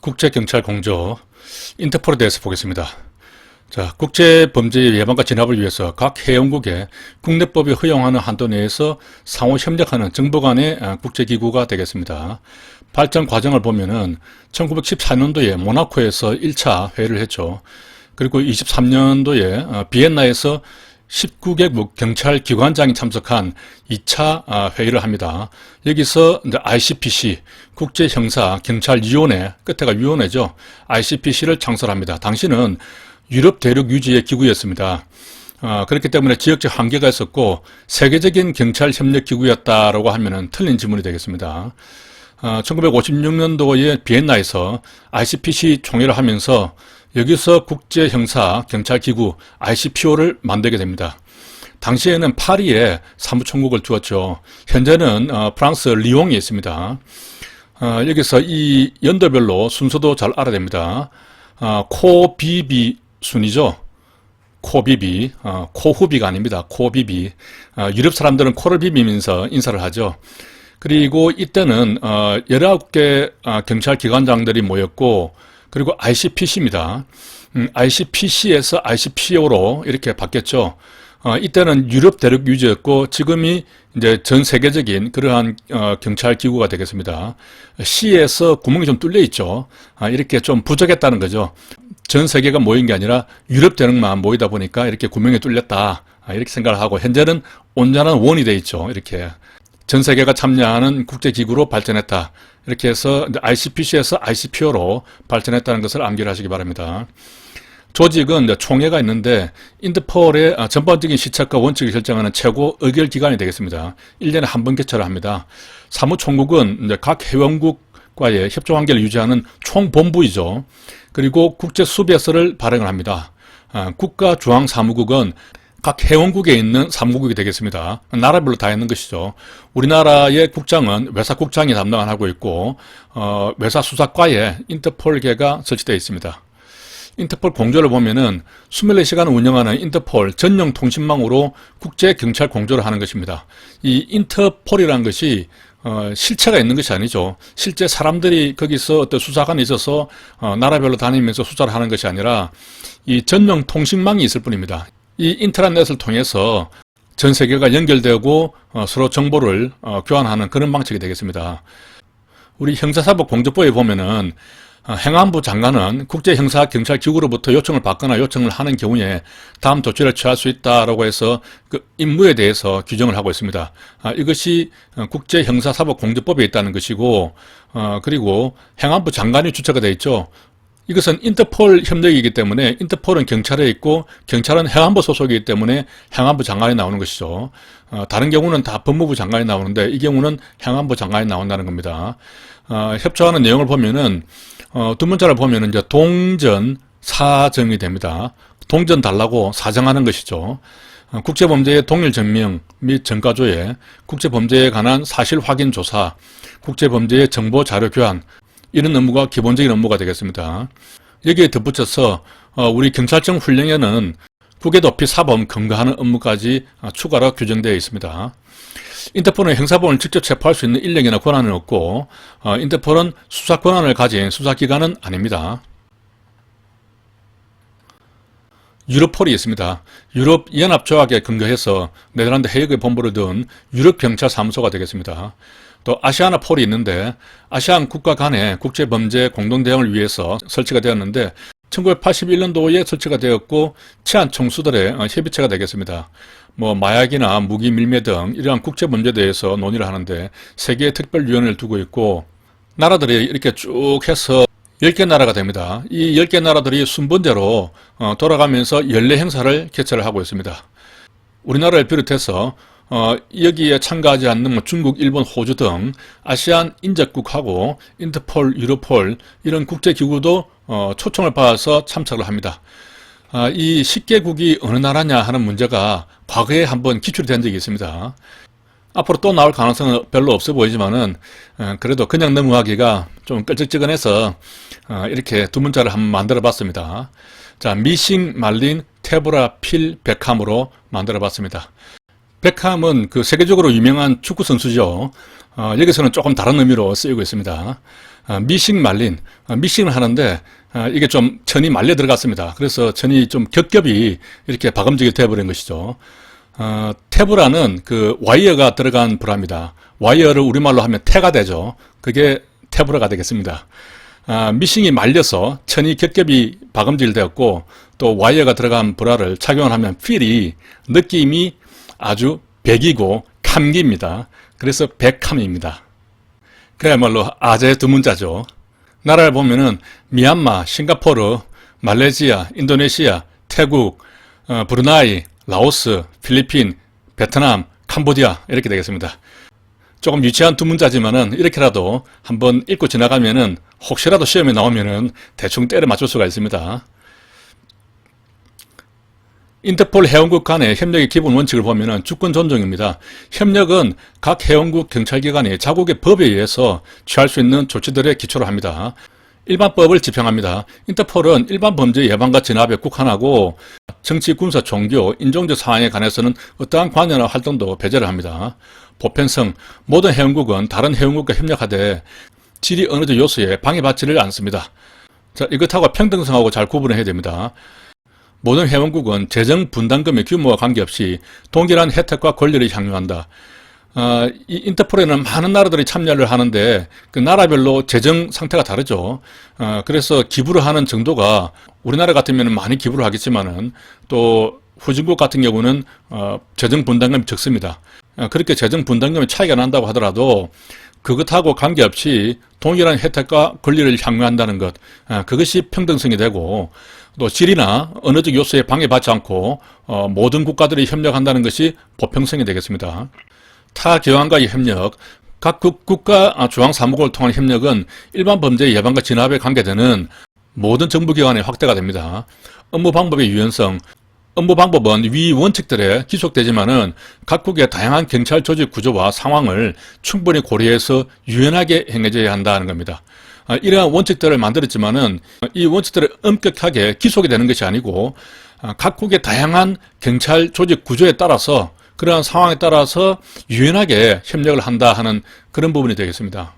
국제경찰 공조, 인터폴에 대해서 보겠습니다. 자, 국제범죄 예방과 진압을 위해서 각 회원국에 국내법이 허용하는 한도 내에서 상호 협력하는 정부 간의 국제기구가 되겠습니다. 발전 과정을 보면은 1914년도에 모나코에서 1차 회의를 했죠. 그리고 23년도에 비엔나에서 19개국 경찰기관장이 참석한 2차 회의를 합니다. 여기서 이제 ICPC, 국제형사경찰위원회, 끝에가 위원회죠. ICPC를 창설합니다. 당시는 유럽 대륙 유지의 기구였습니다. 그렇기 때문에 지역적 한계가 있었고 세계적인 경찰 협력 기구였다라고 하면은 틀린 지문이 되겠습니다. 1956년도에 비엔나에서 ICPC 총회를 하면서 여기서 국제형사경찰기구 ICPO를 만들게 됩니다. 당시에는 파리에 사무총국을 두었죠. 현재는 프랑스 리옹에 있습니다. 여기서 이 연도별로 순서도 잘 알아야 됩니다. 코비비 순이죠. 코비비, 코후비가 아닙니다. 코비비. 유럽 사람들은 코를 비비면서 인사를 하죠. 그리고 이때는 19개 경찰기관장들이 모였고 그리고 ICPC입니다. ICPC에서 ICPO로 이렇게 바뀌었죠. 이때는 유럽 대륙 유지였고 지금이 이제 전 세계적인 그러한 경찰 기구가 되겠습니다. C에서 구멍이 좀 뚫려 있죠. 이렇게 좀 부족했다는 거죠. 전 세계가 모인 게 아니라 유럽 대륙만 모이다 보니까 이렇게 구멍이 뚫렸다. 이렇게 생각을 하고 현재는 온전한 원이 돼 있죠. 이렇게 전 세계가 참여하는 국제기구로 발전했다. 이렇게 해서 ICPC에서 ICPO로 발전했다는 것을 암기를 하시기 바랍니다. 조직은 이제 총회가 있는데 인터폴의 전반적인 시책과 원칙을 결정하는 최고 의결기관이 되겠습니다. 1년에 한 번 개최를 합니다. 사무총국은 이제 각 회원국과의 협조관계를 유지하는 총본부이죠. 그리고 국제수배서를 발행을 합니다. 국가중앙사무국은 각 회원국에 있는 사무국이 되겠습니다. 나라별로 다 있는 것이죠. 우리나라의 국장은 외사국장이 담당을 하고 있고 외사수사과에 인터폴계가 설치되어 있습니다. 인터폴 공조를 보면은 24시간 운영하는 인터폴 전용 통신망으로 국제경찰 공조를 하는 것입니다. 이 인터폴이라는 것이 실체가 있는 것이 아니죠. 실제 사람들이 거기서 어떤 수사관이 있어서 나라별로 다니면서 수사를 하는 것이 아니라 이 전용 통신망이 있을 뿐입니다. 이 인트라넷을 통해서 전 세계가 연결되고 서로 정보를 교환하는 그런 방식이 되겠습니다. 우리 형사사법공조법에 보면은 행안부 장관은 국제형사경찰기구로부터 요청을 받거나 요청을 하는 경우에 다음 조치를 취할 수 있다라고 해서 그 임무에 대해서 규정을 하고 있습니다. 이것이 국제형사사법공조법에 있다는 것이고 그리고 행안부 장관이 주체가 되어 있죠. 이것은 인터폴 협력이기 때문에 인터폴은 경찰에 있고 경찰은 행안부 소속이기 때문에 행안부 장관이 나오는 것이죠. 다른 경우는 다 법무부 장관이 나오는데 이 경우는 행안부 장관이 나온다는 겁니다. 협조하는 내용을 보면은 두 문자를 보면은 이제 동전 사정이 됩니다. 동전 달라고 사정하는 것이죠. 국제범죄의 동일 증명 및 전가조회, 국제범죄에 관한 사실 확인 조사, 국제범죄의 정보 자료 교환 이런 업무가 기본적인 업무가 되겠습니다. 여기에 덧붙여서 우리 경찰청 훈령에는 국외 도피 사범 검거하는 업무까지 추가로 규정되어 있습니다. 인터폴은 형사범을 직접 체포할 수 있는 인력이나 권한은 없고 인터폴은 수사 권한을 가진 수사기관은 아닙니다. 유럽폴이 있습니다. 유럽 연합조약에 근거해서 네덜란드 헤이그에 본부를 둔 유럽경찰사무소가 되겠습니다. 또 아시아나폴이 있는데 아시안 국가 간의 국제범죄 공동대응을 위해서 설치가 되었는데 1981년도에 설치가 되었고 치안총수들의 협의체가 되겠습니다. 마약이나 무기 밀매 등 이러한 국제범죄에 대해서 논의를 하는데 세계의 특별위원회를 두고 있고 나라들이 이렇게 쭉 해서 10개 나라가 됩니다. 이 10개 나라들이 순번제로 돌아가면서 연례 행사를 개최를 하고 있습니다. 우리나라를 비롯해서 여기에 참가하지 않는 중국, 일본, 호주 등 아시안 인접국하고 인터폴, 유로폴 이런 국제기구도 초청을 받아서 참석을 합니다. 이 10개국이 어느 나라냐 하는 문제가 과거에 한번 기출이 된 적이 있습니다. 앞으로 또 나올 가능성은 별로 없어 보이지만은 그래도 그냥 넘어가기가 좀 끌적지근해서 이렇게 두 문자를 한번 만들어 봤습니다. 자, 미싱, 말린, 테브라, 필, 베캄으로 만들어 봤습니다. 베캄은 그 세계적으로 유명한 축구 선수죠. 여기서는 조금 다른 의미로 쓰이고 있습니다. 미싱 말린, 미싱을 하는데 이게 좀 천이 말려 들어갔습니다. 그래서 천이 좀 겹겹이 이렇게 박음질이 되어버린 것이죠. 태브라는 그 와이어가 들어간 브라입니다. 와이어를 우리말로 하면 태가 되죠. 그게 태브라가 되겠습니다. 미싱이 말려서 천이 겹겹이 박음질 되었고 또 와이어가 들어간 브라를 착용을 하면 필이 느낌이 아주 백이고 감기입니다. 그래서 백함입니다. 그야말로 아재 두 문자죠. 나라를 보면은 미얀마, 싱가포르, 말레이시아, 인도네시아, 태국, 브루나이, 라오스, 필리핀, 베트남, 캄보디아 이렇게 되겠습니다. 조금 유치한 두 문자지만은 이렇게라도 한번 읽고 지나가면은 혹시라도 시험에 나오면은 대충 때려 맞출 수가 있습니다. 인터폴 회원국 간의 협력의 기본 원칙을 보면은 주권 존중입니다. 협력은 각 회원국 경찰기관이 자국의 법에 의해서 취할 수 있는 조치들에 기초로 합니다. 일반법을 집행합니다. 인터폴은 일반 범죄 예방과 진압에 국한하고 정치, 군사, 종교, 인종적 상황에 관해서는 어떠한 관여나 활동도 배제를 합니다. 보편성, 모든 회원국은 다른 회원국과 협력하되 질이 어느 정도 요소에 방해받지를 않습니다. 자, 이것하고 평등성하고 잘 구분을 해야 됩니다. 모든 회원국은 재정 분담금의 규모와 관계없이 동일한 혜택과 권리를 향유한다. 이 인터폴에는 많은 나라들이 참여를 하는데 그 나라별로 재정 상태가 다르죠. 그래서 기부를 하는 정도가 우리나라 같으면 많이 기부를 하겠지만은 또 후진국 같은 경우는 재정 분담금이 적습니다. 그렇게 재정 분담금의 차이가 난다고 하더라도 그것하고 관계없이 동일한 혜택과 권리를 향유한다는 것, 그것이 평등성이 되고 또 질이나 언어적 요소에 방해받지 않고 모든 국가들이 협력한다는 것이 보편성이 되겠습니다. 타 기관과의 협력, 각국 국가 중앙사무국을 통한 협력은 일반 범죄 예방과 진압에 관계되는 모든 정부기관에 확대가 됩니다. 업무 방법의 유연성, 업무 방법은 위 원칙들에 기속되지만은 각국의 다양한 경찰 조직 구조와 상황을 충분히 고려해서 유연하게 행해져야 한다는 겁니다. 이러한 원칙들을 만들었지만은 이 원칙들을 엄격하게 기속이 되는 것이 아니고 각국의 다양한 경찰 조직 구조에 따라서 그러한 상황에 따라서 유연하게 협력을 한다 하는 그런 부분이 되겠습니다.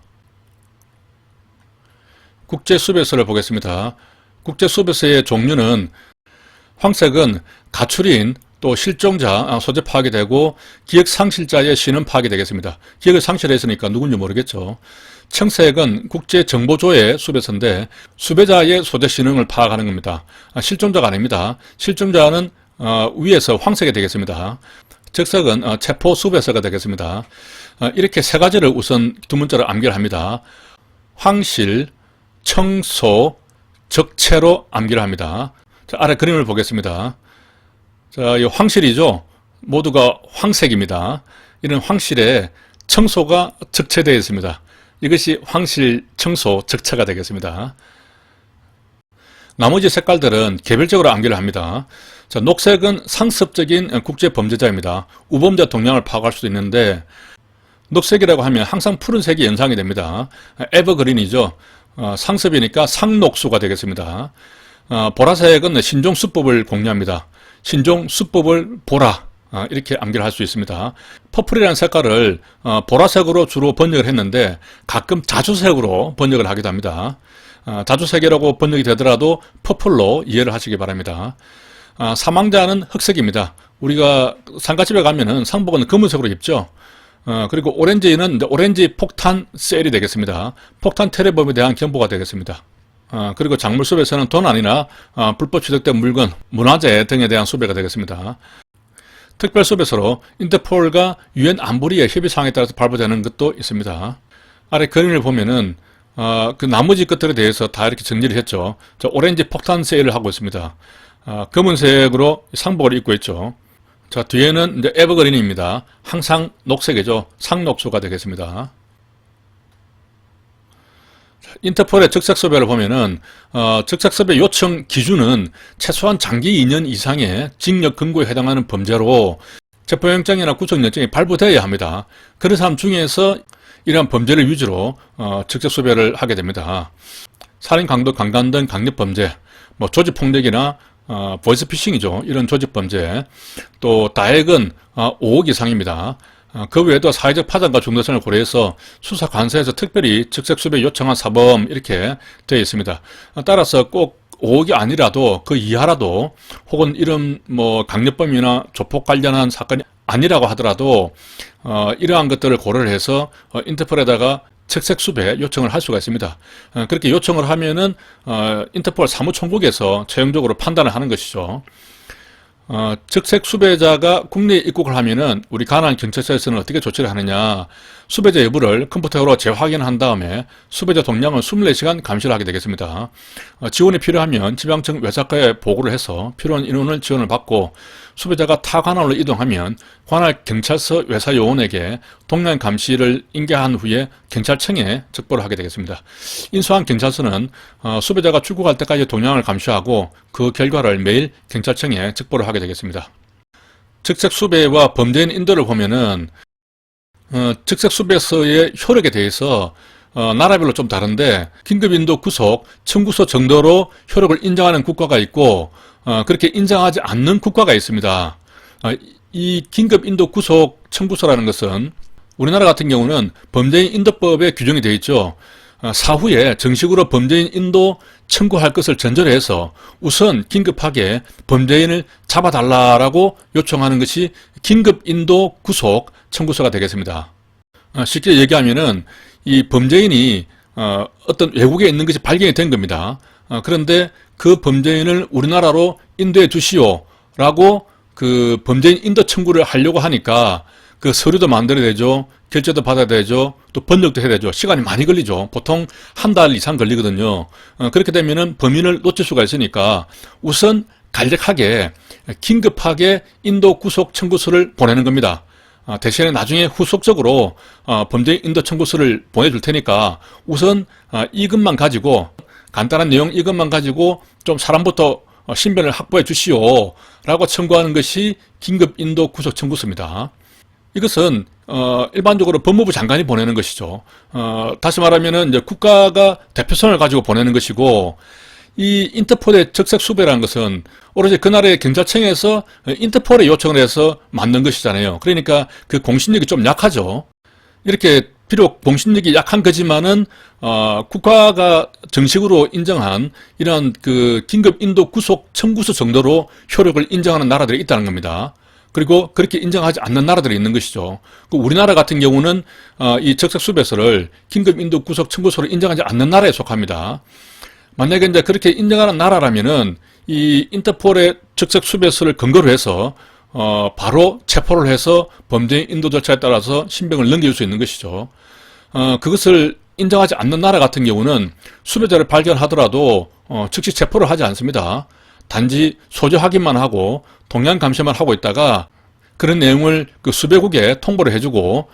국제수배서를 보겠습니다. 국제수배서의 종류는 황색은 가출인 또 실종자 소재 파악이 되고 기억상실자의 신원 파악이 되겠습니다. 기억을 상실했으니까 누군지 모르겠죠. 청색은 국제정보조회 수배서인데 수배자의 소재 신원을 파악하는 겁니다. 실종자가 아닙니다. 실종자는 위에서 황색이 되겠습니다. 적색은 체포 수배서가 되겠습니다. 이렇게 세 가지를 우선 두 문자로 암기를 합니다. 황실, 청소, 적체로 암기를 합니다. 자, 아래 그림을 보겠습니다. 자, 이 황실이죠. 모두가 황색입니다. 이런 황실에 청소가 적체되어 있습니다. 이것이 황실, 청소, 적체가 되겠습니다. 나머지 색깔들은 개별적으로 암기를 합니다. 자, 녹색은 상습적인 국제범죄자입니다. 우범자 동향을 파악할 수도 있는데 녹색이라고 하면 항상 푸른색이 연상이 됩니다. 에버그린이죠. 상습이니까 상록수가 되겠습니다. 보라색은 신종수법을 공유합니다. 신종수법을 보라, 이렇게 암기를 할 수 있습니다. 퍼플이라는 색깔을 보라색으로 주로 번역을 했는데 가끔 자주색으로 번역을 하기도 합니다. 자주색이라고 번역이 되더라도 퍼플로 이해를 하시기 바랍니다. 사망자는 흑색입니다. 우리가 상가집에 가면은 상복은 검은색으로 입죠. 그리고 오렌지는 오렌지 폭탄 셀이 되겠습니다. 폭탄 테러범에 대한 경보가 되겠습니다. 그리고 작물수배서는 돈 아니나 불법 취득된 물건, 문화재 등에 대한 수배가 되겠습니다. 특별수배서로 인터폴과 유엔 안보리의 협의사항에 따라서 발부되는 것도 있습니다. 아래 그림을 보면은 그 나머지 것들에 대해서 다 이렇게 정리를 했죠. 자, 오렌지 폭탄 세일을 하고 있습니다. 검은색으로 상복을 입고 있죠. 자, 뒤에는 이제 에버그린입니다. 항상 녹색이죠. 상록수가 되겠습니다. 인터폴의 적색수배를 보면은 적색수배 요청 기준은 최소한 장기 2년 이상의 징역 금고에 해당하는 범죄로 체포영장이나 구속영장이 발부되어야 합니다. 그런 사람 중에서 이러한 범죄를 위주로 적색수배를 하게 됩니다. 살인, 강도, 강간 등 강력범죄, 뭐 조직폭력이나 보이스피싱이죠. 이런 조직범죄, 또 다액은 5억 이상입니다. 그 외에도 사회적 파장과 중대성을 고려해서 수사 관서에서 특별히 즉색 수배 요청한 사범 이렇게 되어 있습니다. 따라서 꼭 5억이 아니라도 그 이하라도 혹은 이런 뭐 강력범이나 조폭 관련한 사건이 아니라고 하더라도 이러한 것들을 고려를 해서 인터폴에다가 즉색 수배 요청을 할 수가 있습니다. 그렇게 요청을 하면은 인터폴 사무총국에서 최종적으로 판단을 하는 것이죠. 즉색 수배자가 국내에 입국을 하면은 우리 가나안 경찰서에서는 어떻게 조치를 하느냐, 수배자 여부를 컴퓨터로 재확인한 다음에 수배자 동량을 24시간 감시를 하게 되겠습니다. 지원이 필요하면 지방청 외사과에 보고를 해서 필요한 인원을 지원을 받고, 수배자가 타 관할로 이동하면 관할 경찰서 외사 요원에게 동량 감시를 인계한 후에 경찰청에 적보를 하게 되겠습니다. 인수한 경찰서는 수배자가 출국할 때까지 동량을 감시하고 그 결과를 매일 경찰청에 적보를 하게 되겠습니다. 즉색 수배와 범죄인 인도를 보면은 즉색 수배서의 효력에 대해서 나라별로 좀 다른데, 긴급 인도 구속 청구서 정도로 효력을 인정하는 국가가 있고 그렇게 인정하지 않는 국가가 있습니다. 이 긴급 인도 구속 청구서라는 것은 우리나라 같은 경우는 범죄인 인도법에 규정이 되어 있죠. 사후에 정식으로 범죄인 인도 청구할 것을 전제로 해서 우선 긴급하게 범죄인을 잡아달라고 요청하는 것이 긴급 인도 구속 청구서가 되겠습니다. 쉽게 얘기하면은 이 범죄인이 어떤 외국에 있는 것이 발견이 된 겁니다. 그런데 그 범죄인을 우리나라로 인도해 주시오 라고 그 범죄인 인도 청구를 하려고 하니까 그 서류도 만들어야 되죠. 결제도 받아야 되죠. 또 번역도 해야 되죠. 시간이 많이 걸리죠. 보통 한 달 이상 걸리거든요. 그렇게 되면은 범인을 놓칠 수가 있으니까 우선 간략하게 긴급하게 인도 구속 청구서를 보내는 겁니다. 대신에 나중에 후속적으로 범죄인 인도 청구서를 보내줄 테니까 우선 이것만 가지고, 간단한 내용 이것만 가지고 좀 사람부터 신변을 확보해 주시오 라고 청구하는 것이 긴급 인도 구속 청구서입니다. 이것은 일반적으로 법무부 장관이 보내는 것이죠. 다시 말하면은 이제 국가가 대표성을 가지고 보내는 것이고, 이 인터폴의 즉색 수배라는 것은 오로지 그 나라의 경찰청에서 인터폴에 요청을 해서 만든 것이잖아요. 그러니까 그 공신력이 좀 약하죠. 이렇게 비록 공신력이 약한 거지만은 국가가 정식으로 인정한 이런 그 긴급 인도 구속 청구서 정도로 효력을 인정하는 나라들이 있다는 겁니다. 그리고 그렇게 인정하지 않는 나라들이 있는 것이죠. 우리나라 같은 경우는 이 즉색 수배서를 긴급 인도 구속 청구서로 인정하지 않는 나라에 속합니다. 만약에 이제 그렇게 인정하는 나라라면은 이 인터폴의 즉색 수배서를 근거로 해서 바로 체포를 해서 범죄인 인도 절차에 따라서 신병을 넘길 수 있는 것이죠. 그것을 인정하지 않는 나라 같은 경우는 수배자를 발견하더라도 즉시 체포를 하지 않습니다. 단지 소재 확인만 하고 동량 감시만 하고 있다가 그런 내용을 그 수배국에 통보를 해주고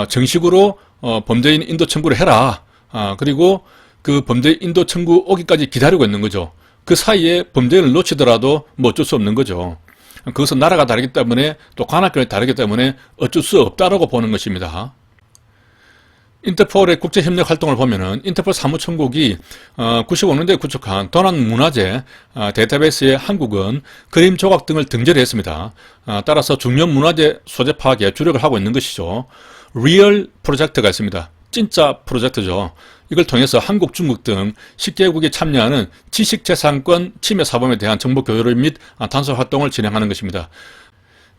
정식으로 범죄인 인도 청구를 해라. 그리고 그 범죄인 인도 청구 오기까지 기다리고 있는 거죠. 그 사이에 범죄인을 놓치더라도 뭐 어쩔 수 없는 거죠. 그것은 나라가 다르기 때문에 또 관할권이 다르기 때문에 어쩔 수 없다라고 보는 것입니다. 인터폴의 국제협력 활동을 보면은 인터폴 사무총국이 95년대에 구축한 도난 문화재 데이터베이스에 한국은 그림 조각 등을 등재를 했습니다. 따라서 중요 문화재 소재 파악에 주력을 하고 있는 것이죠. 리얼 프로젝트가 있습니다. 진짜 프로젝트죠. 이걸 통해서 한국, 중국 등 10개국이 참여하는 지식재산권 침해 사범에 대한 정보 교류 및 단속 활동을 진행하는 것입니다.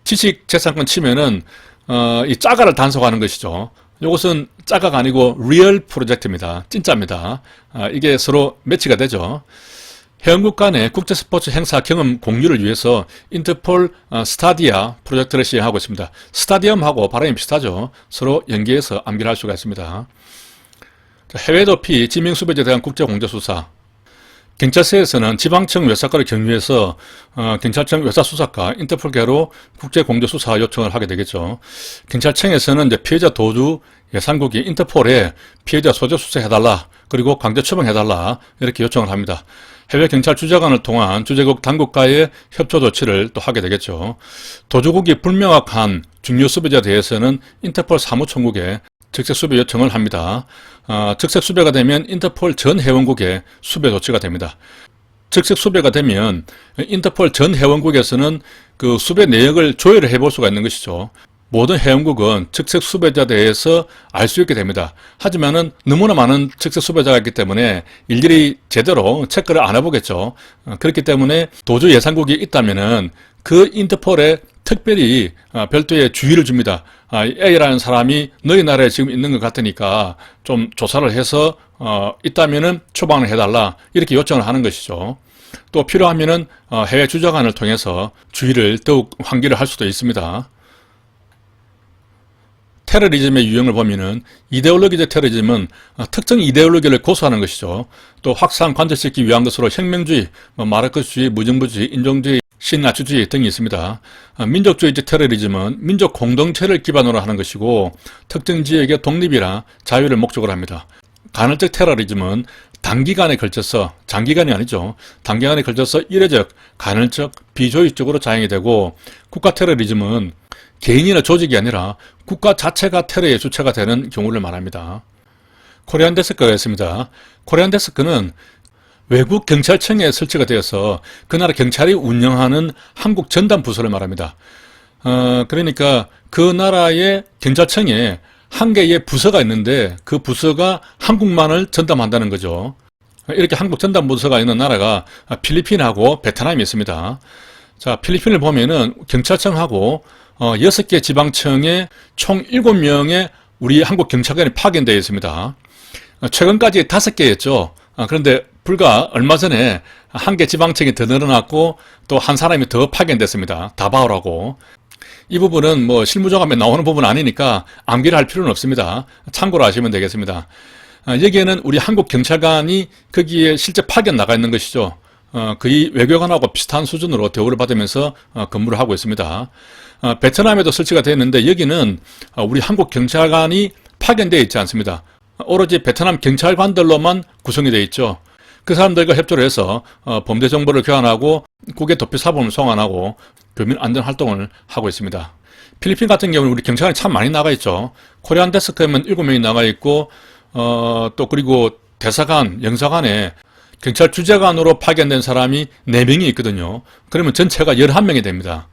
지식재산권 침해는 이 짜가를 단속하는 것이죠. 이것은 짜가가 아니고 리얼 프로젝트입니다. 진짜입니다. 이게 서로 매치가 되죠. 회원국 간의 국제 스포츠 행사 경험 공유를 위해서 인터폴 스타디아 프로젝트를 시행하고 있습니다. 스타디움하고 발음이 비슷하죠. 서로 연계해서 암기를 할 수가 있습니다. 해외 도피, 지명 수배자에 대한 국제 공조 수사. 경찰서에서는 지방청 외사과를 경유해서 경찰청 외사수사과 인터폴계로 국제 공조 수사 요청을 하게 되겠죠. 경찰청에서는 이제 피해자 도주 예산국이 인터폴에 피해자 소재 수사해달라, 그리고 강제 처방해달라 이렇게 요청을 합니다. 해외 경찰 주재관을 통한 주재국 당국과의 협조 조치를 또 하게 되겠죠. 도주국이 불명확한 중요 수배자에 대해서는 인터폴 사무총국에 즉색 수배 요청을 합니다. 즉색 수배가 되면 인터폴 전 회원국에 수배 조치가 됩니다. 즉색 수배가 되면 인터폴 전 회원국에서는 그 수배 내역을 조회를 해볼 수가 있는 것이죠. 모든 회원국은 적색 수배자에 대해서 알 수 있게 됩니다. 하지만은 너무나 많은 적색 수배자가 있기 때문에 일일이 제대로 체크를 안 해보겠죠. 그렇기 때문에 도주 예상국이 있다면은 그 인터폴에 특별히 별도의 주의를 줍니다. A라는 사람이 너희 나라에 지금 있는 것 같으니까 좀 조사를 해서 있다면은 추방을 해달라, 이렇게 요청을 하는 것이죠. 또 필요하면은 해외 주재관을 통해서 주의를 더욱 환기를 할 수도 있습니다. 테러리즘의 유형을 보면은 이데올로기적 테러리즘은 특정 이데올로기를 고수하는 것이죠. 또 확산 관철시키기 위한 것으로 혁명주의, 마르크스주의, 무정부주의, 인종주의, 신나치주의 등이 있습니다. 민족주의적 테러리즘은 민족 공동체를 기반으로 하는 것이고 특정 지역의 독립이나 자유를 목적으로 합니다. 간헐적 테러리즘은 단기간에 걸쳐서, 장기간이 아니죠, 단기간에 걸쳐서 이례적, 간헐적, 비조직적으로 자행이 되고, 국가 테러리즘은 개인이나 조직이 아니라 국가 자체가 테러의 주체가 되는 경우를 말합니다. 코리안 데스크가 있습니다. 코리안 데스크는 외국 경찰청에 설치가 되어서 그 나라 경찰이 운영하는 한국 전담 부서를 말합니다. 그러니까 그 나라의 경찰청에 한 개의 부서가 있는데 그 부서가 한국만을 전담한다는 거죠. 이렇게 한국 전담 부서가 있는 나라가 필리핀하고 베트남이 있습니다. 자, 필리핀을 보면은 경찰청하고 6개 지방청에 총 7명의 우리 한국 경찰관이 파견되어 있습니다. 최근까지 5개였죠. 그런데 불과 얼마 전에 한 개 지방청이 더 늘어났고 또 한 사람이 더 파견됐습니다. 다바오라고. 이 부분은 뭐 실무조감에 나오는 부분 아니니까 암기를 할 필요는 없습니다. 참고로 하시면 되겠습니다. 여기에는 우리 한국 경찰관이 거기에 실제 파견 나가 있는 것이죠. 거의 외교관하고 비슷한 수준으로 대우를 받으면서 근무를 하고 있습니다. 베트남에도 설치가 되어 있는데 여기는 우리 한국 경찰관이 파견되어 있지 않습니다. 오로지 베트남 경찰관들로만 구성이 되어 있죠. 그 사람들과 협조를 해서 범죄 정보를 교환하고 국외 도피 사범을 송환하고 교민 안전 활동을 하고 있습니다. 필리핀 같은 경우는 우리 경찰관이 참 많이 나가 있죠. 코리안 데스크에만 7명이 나가 있고 또 그리고 대사관, 영사관에 경찰 주재관으로 파견된 사람이 4명이 있거든요. 그러면 전체가 11명이 됩니다.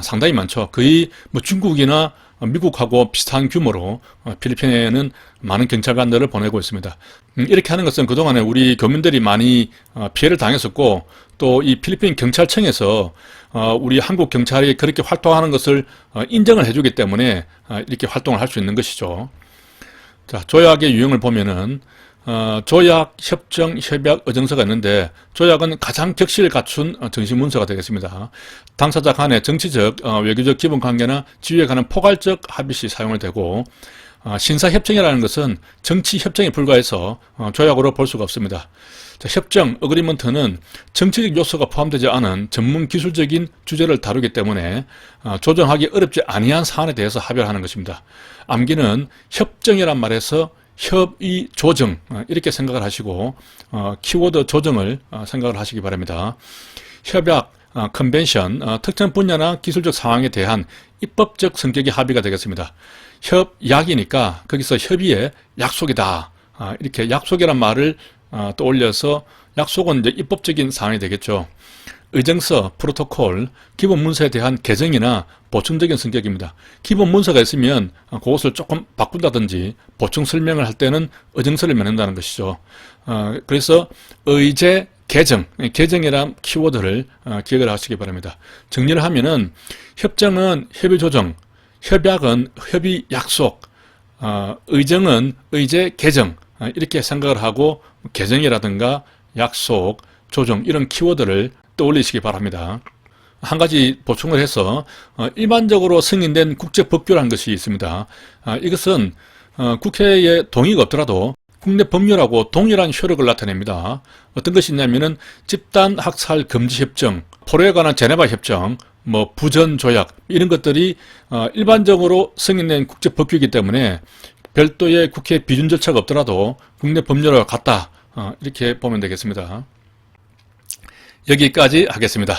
상당히 많죠. 거의 뭐 중국이나 미국하고 비슷한 규모로 필리핀에는 많은 경찰관들을 보내고 있습니다. 이렇게 하는 것은 그동안에 우리 교민들이 많이 피해를 당했었고 또 이 필리핀 경찰청에서 우리 한국 경찰이 그렇게 활동하는 것을 인정을 해주기 때문에 이렇게 활동을 할 수 있는 것이죠. 자, 조약의 유형을 보면은 조약, 협정, 협약, 의정서가 있는데 조약은 가장 격식을 갖춘 정신문서가 되겠습니다. 당사자 간의 정치적, 외교적 기본관계나 지위에 관한 포괄적 합의 시 사용을 되고 신사협정이라는 것은 정치협정에 불과해서 조약으로 볼 수가 없습니다. 자, 협정, 어그리먼트는 정치적 요소가 포함되지 않은 전문 기술적인 주제를 다루기 때문에 조정하기 어렵지 아니한 사안에 대해서 합의를 하는 것입니다. 암기는 협정이란 말에서 협의 조정 이렇게 생각을 하시고 키워드 조정을 생각을 하시기 바랍니다. 협약, 컨벤션, 특정 분야나 기술적 상황에 대한 입법적 성격의 합의가 되겠습니다. 협약이니까 거기서 협의의 약속이다. 이렇게 약속이란 말을 떠올려서 약속은 이제 입법적인 사항이 되겠죠. 의정서, 프로토콜, 기본 문서에 대한 개정이나 보충적인 성격입니다. 기본 문서가 있으면 그것을 조금 바꾼다든지 보충 설명을 할 때는 의정서를 맺는다는 것이죠. 그래서 의제, 개정, 개정이란 키워드를 기억을 하시기 바랍니다. 정리를 하면은 협정은 협의 조정, 협약은 협의 약속, 의정은 의제, 개정 이렇게 생각을 하고 개정이라든가 약속, 조정 이런 키워드를 떠올리시기 바랍니다. 한 가지 보충을 해서 일반적으로 승인된 국제법규라는 것이 있습니다. 이것은 국회에 동의가 없더라도 국내 법률하고 동일한 효력을 나타냅니다. 어떤 것이 있냐면은 집단 학살 금지 협정, 포로에 관한 제네바 협정, 뭐 부전 조약 이런 것들이 일반적으로 승인된 국제법규이기 때문에 별도의 국회 비준 절차가 없더라도 국내 법률과 같다. 이렇게 보면 되겠습니다. 여기까지 하겠습니다.